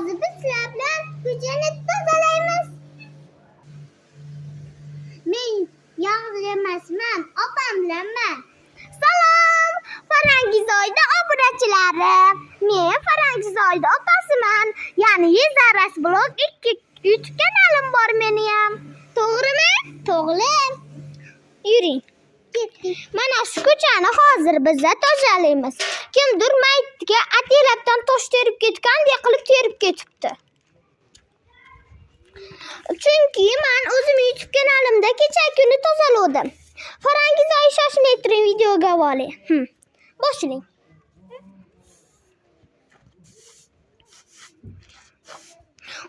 hozir biz sizlar bilan ko'chani tozalaymiz. Men yolg'iz emasman, opam bilanman. Salom, Farangizoyda obunachilari. Men Farangizoyda opasiman. Ya'ni Yezaras blog 2 YouTube kanalim bor meni ham. To'g'rimi? To'g'ri. Yuring. Mana shu ko'chani hozir biz tozalaymiz. Kimdir maytga atelabdan tosh terib ketgandek qilib terib ketibdi. Chunki men o'zim YouTube kanalimda kecha kuni tozaladim. Farangizoy shoshmay turing videoga avvali. Boshlang.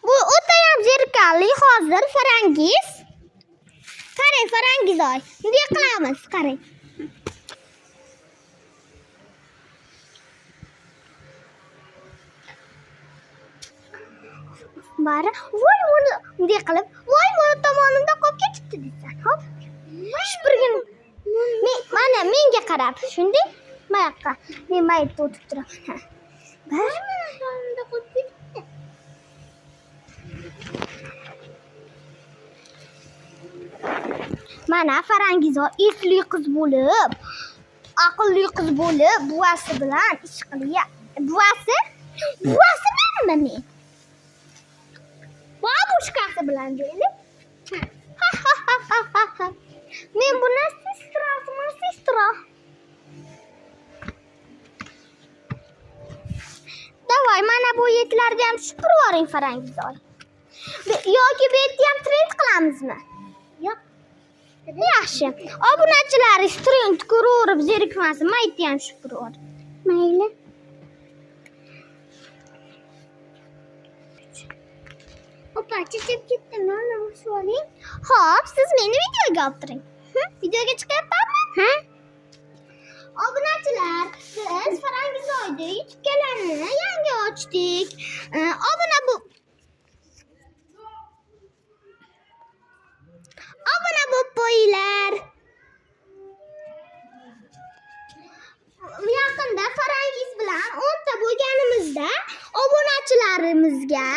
Bu o'ta ham zerikarli hozir Farangiz. Qarang Farangizoy, bunday qilamiz, qarang. Bari voy buni bunday qilib, voy buni tomonimda qolib ketibdi deysan. Hop. Shpirgin. Mana menga qarab, shunday mayaqqa. Men maytda o'tib turaman. Bir tomonimda qolib ketibdi. Mana Farangizoy esli qiz bo'lib, aqlli qiz bo'lib, buvasi bilan ish qilyapti. Buvasi menmi? Babushkasi bilan deylik. Men buni sestra. Davay, mana bu yetlarga ham shupurib yuboring Farangizoy. Yoki bu yerda ham trend qilamizmi? Yo'q. Yaxshi. Obunachilaringiz trend ko'raverib zerikmasin, maytni ham shupurib yuboring. Mayli. Opa, chechib ketdim, mana shu oling. Xo'p, siz meni videoga olib turing. Videoga chiqyapmanmi? Obunachilar, biz Farangizoyda YouTube kanalini yangi ochdik. Obuna bo'lib qo'yinglar. Yaqinda Farangiz bilan 10 ta bo'lganimizda obunachilarimizga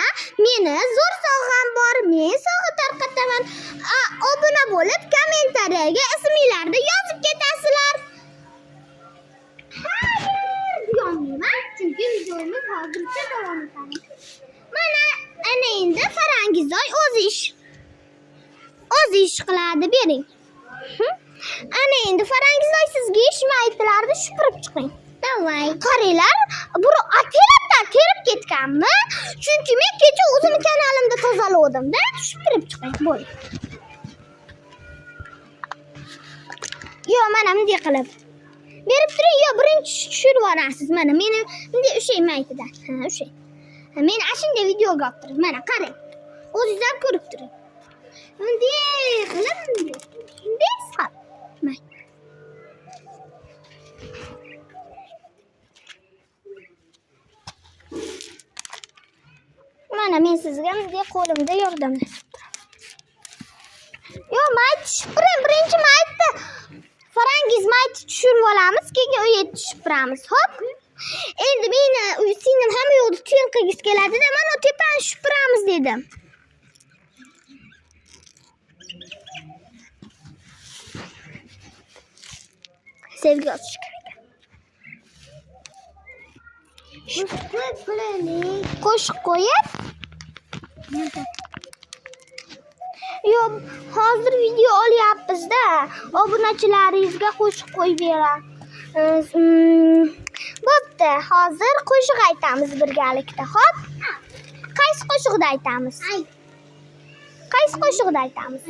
meni zo'r sovg'am bor, men sovg'a tarqataman. Obuna bo'lib kommentariyaga isminglarni yozib ketasizlar. Hayır, deyolmayman, chunki videomiz hozircha davom etadi. Mana ana endi Farangizoy o'z ish qiladi, bering. Ana endi Farangizoy sizga maytlarni shupurib chiqing. Davay. Qaranglar, bu atelabdan terib ketganmi? Chunki men kecha o'zim kanalimda tozaladim-da, shupurib chiqing, bo'l. Yo, mana bunday qilib. Berib turing, yo birinchi tushirib olasiz. Mana meni bunday ushay maytidan. Ushay. Men ashunday videoga olib turing. Mana qarang. O'zingiz ham ko'rib turing. Bunday qilib, bunday sap. Mana men sizga bunday qo'limda yordamlashib turaman. Yo, mayt shupurang, birinchi maytni Farangiz maytni tushirib olamiz, keyin u yerda shupuramiz. Hop. Endi meni singlim hamma yo'lda tuyon qilgisi keladi-da, mana o tepani shupuramiz dedim. Sevgi ochish kerak. Qo'shib qo'yib. Yo, hozir video olyapmiz-da. Obunachilaringizga qo'shib qo'yib beramiz. Bo'pti, hozir qo'shiq aytamiz birgalikda, xo'p? Qaysi qo'shiqni aytamiz? Qaysi qo'shiqni aytamiz?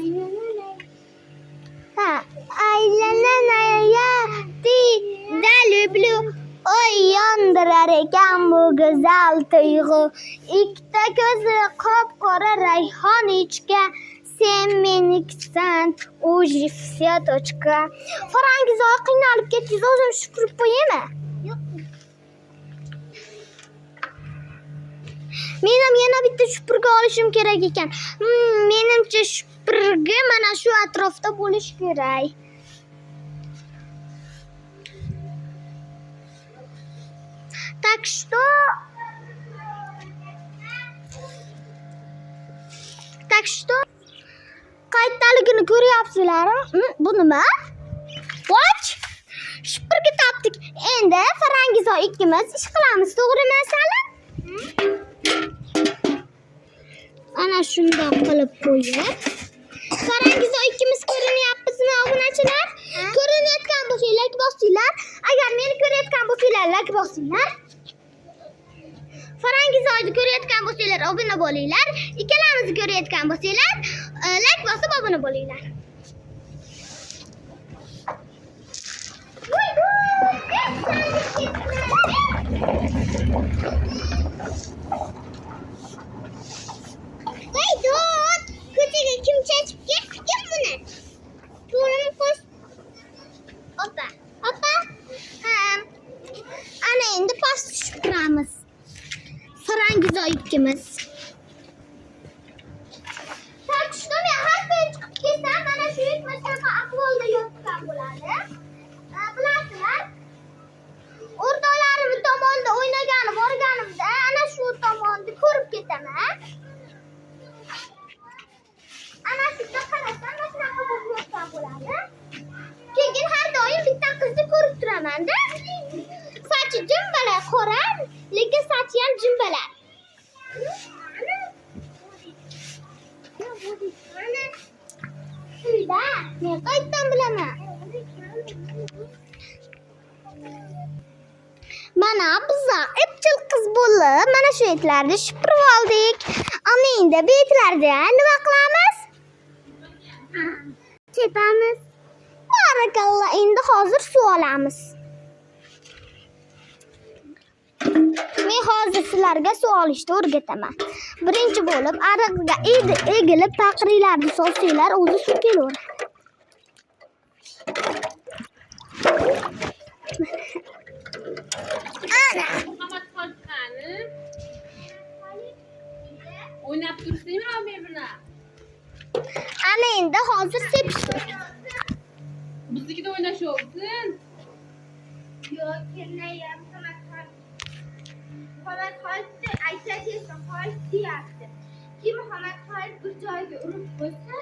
Aylanaya ti da люблю. Oy yondirar ekan bu go'zal tuyg'u. Ikkita ko'zi qop-qora rayhon ichga. Sen menikisan, uji все точка. Farangizoy qiynalib ketdingiz, o'zim shupurib qo'yaymi? Yo'q. Men ham yana bitta shupurga olishim kerak ekan. Menimcha shupurga mana shu atrofda bo'lish kerak. Так что что? Qaytaligini ko'ryapsizlarmi? Bu nima? Watch. Shipirga topdik. Endi Farangizoy ikkimiz ish qilamiz, to'g'rimi, Salim? Ana shunday qilib qo'yib. Farangizoy ikkimiz ko'rinyapmizmi, obunachilar? Ko'rinayotgan bo'lsanglar, like bosinglar. Agar meni ko'rayotgan bo'lsanglar, like bosinglar. Farangizoyni ko'rayotgan bo'lsanglar, obuna bo'linglar. Ikkalamizni ko'rayotgan bo'lsanglar, like bosib obuna bo'linglar. Voy do'st, ko'chaga kim chechib ketgan buni? To'g'rimi qo'sh? Opa. Ana endi past tushib turamiz. Farangizoy ikkimiz. Tak что men har kun chiqib kelsam, mana shu shunaqa ahvolda yotgan bo'ladi. Bilasizlar? O'rtoqlarim tomonda o'ynagani borganimda ana shu tomonni ko'rib ketaman. Ana shu qarasam, mana shunaqa bo'lib yotgan bo'ladi. Keyin har doim bitta qizni ko'rib turaman-da. Sachi jimbalar qora, lekin sachi ham jimbalar. Uyda men qayerdan bilaman? Mana biz epchil qiz bo'lib, mana shu etlarni shipirib oldik. Ana endi bu etlarda nima qilamiz? Tepamiz. Barakalloh, endi hozir suv olamiz. Men hozir sizlarga suv olishni o'rgataman. Birinchi bo'lib ariqqa egilib taqrilarni solsanglar, o'zi suv kelaveradi. Ana. O'ynab tursangmi men bilan? Ana endi hozir sepishdi. Biznikida o'ynashovsin. Yo'q, kelmayam Muhammad Xolidni aytayotsa Xolid deyapti. Kim Muhammad Xolid bir joyga urib qo'ysa,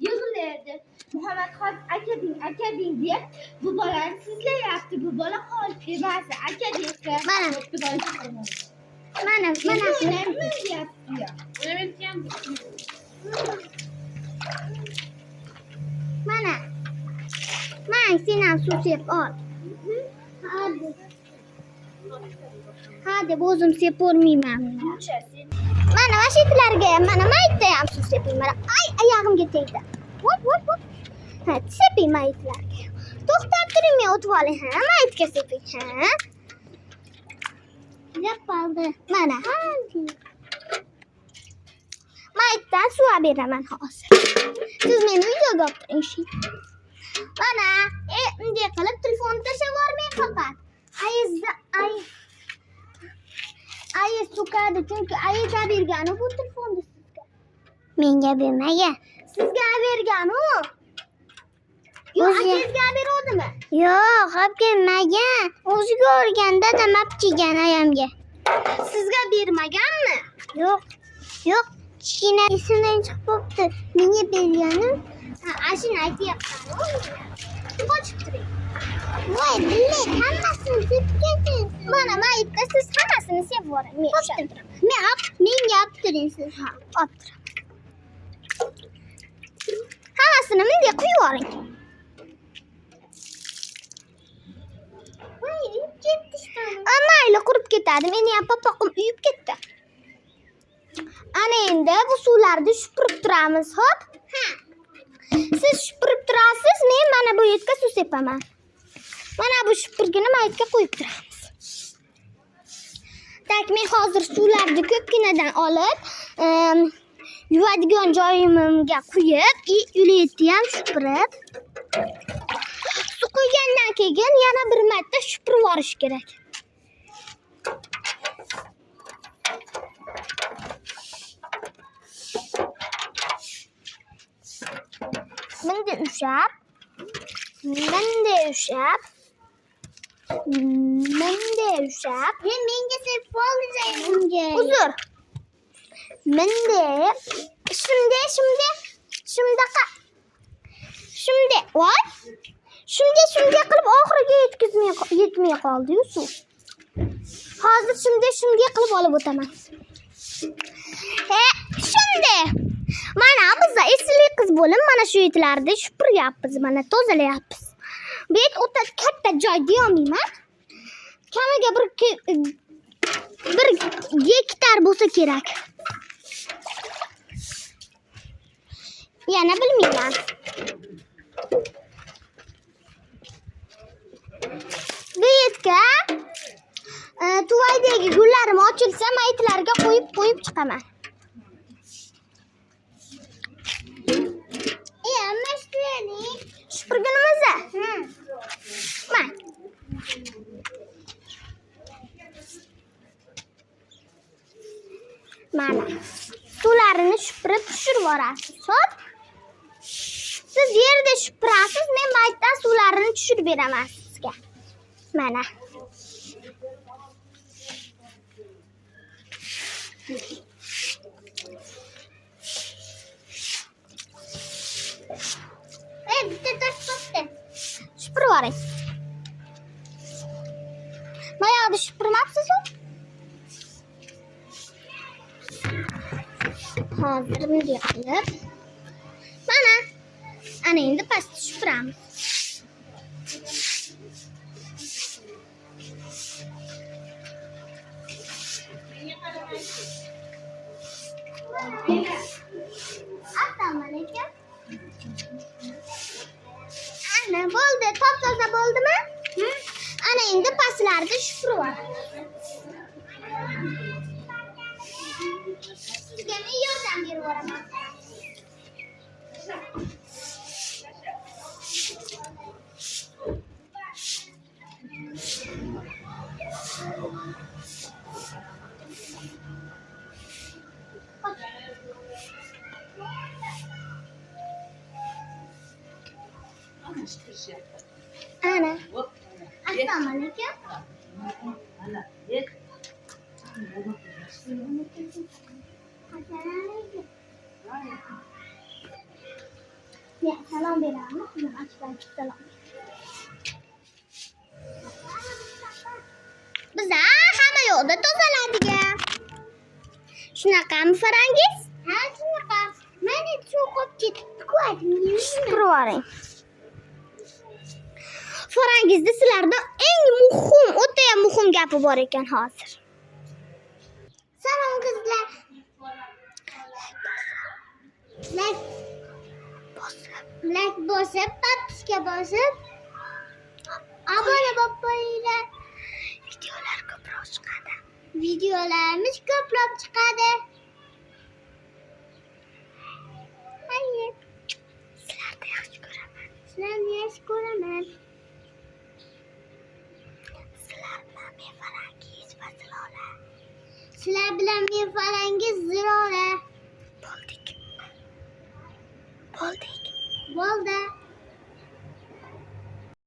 yig'lardi. Muhammad Xolid akading deb bu bolani sizlayapti. Bu bola Xolid emas, akademika. Mana O'ynaymi deyapti. O'ynamayotgan Mana sen ham suv sep ol. Hadi o'zim sep o'rmayman. Mana vashitlarga ham mana maytda ham suv sepayman. Ay, oyog'imga tegdi. Vot. Ha, seping maytlarga. To'xtab turing, men o'tib olay. Ha, maytga seping. Ha. Yapaldi. Mana. Maytdan suv beraman hozir. Siz meni uyga olib turing. Mana, bunday qilib telefonni tashlab yubormang faqat. Ayiz so'kadi, chunki ayiz bergani bu telefonni sizga. Menga bermagan. Sizga bergan u. Yo'q, akangizga berodimi? Yo'q, bermagan. O'ziga o'rganda demabchigan ayamga. Sizga bermaganmi? Yo'q. Kichkina esimdan chiqib qopti. Menga bergani. Ha, ashuni aytyapman. Qochib turing. Voy, bilay, hammasini sepgansiz. Mana maytda siz hammasini sep yuboring. Men ushlab turaman. Menga olib turing siz. Ha, olib turaman. Hammasini bunday quyib yuboring. Voy, uyib ketdi shtani. Mayli, qurib ketadi. Meni ham papaqim uyib ketdi. Ana endi bu suvlarni shupurib turamiz, xo'p? Ha. Siz shupurib turasiz, men mana bu yerga suv sepaman. Mana bu shupurgini maytga qo'yib turamiz. Tak, men hozir suvlarni ko'pginadan olib, yuvadigan joyimga quyib, ulayetni ham shupurib. Suv quygandan keyin yana bir marta shupurib yuborish kerak. Bunday ushlab. Men menga sep bo'ldi. Uzr. Bunday voy. Shunday qilib oxiriga yetmay qoldi-yu suv. Hozir shunday qilib olib o'taman. Shunday. Mana biz esli qiz bo'lib, mana shu itlarni shupuryapmiz, mana tozalayapmiz. Bu it o'ta katta joy deyolmayman. Kamiga bir gektar bo'lsa kerak. Yana bilmayman. Bu itga tuvaydagi gullarim ochilsa, maytlarga qo'yib chiqaman. Shupurgunimizda. Mana. Suvlarini shupurib tushirib yuborasiz. Xo'p? Siz yerda shupurasiz, men maytdan suvlarini tushirib beraman sizga. Mana. Bitta tosh qopdi. Shupurib yuboring. Boyag'ida shupurmabsiz-ku? Hozir bunday qilib. Mana. Ana endi pastga shupuramiz. Assalomu alaykum. Ana bo'ldi, top-toza bo'ldimi? Ana endi pastlarni shupurib olaman. Sizga men yordam berib yuboraman. Ana. Assalomu alaykum. Ya, salom beramiz. Salom. Bizda hamma yo'lda tozaladigan. Shunaqami Farangiz? Ha, shunaqa. Mana cho'qib ketdi-ku, ayting. Farangizda sizlarda eng muhim, o'ta muhim gapi bor ekan hozir. Salom qizlar. Like bosib, papishga bosib, obuna bo'lib qo'yinglar. Videolar ko'proq chiqadi. Videolarimiz ko'proq chiqadi. Hayır. Sizlarni yaxshi ko'raman. Sizlarni yaxshi ko'raman. Sizlar bilan men Farangiz Zilola. Bo'ldik. Bo'ldi.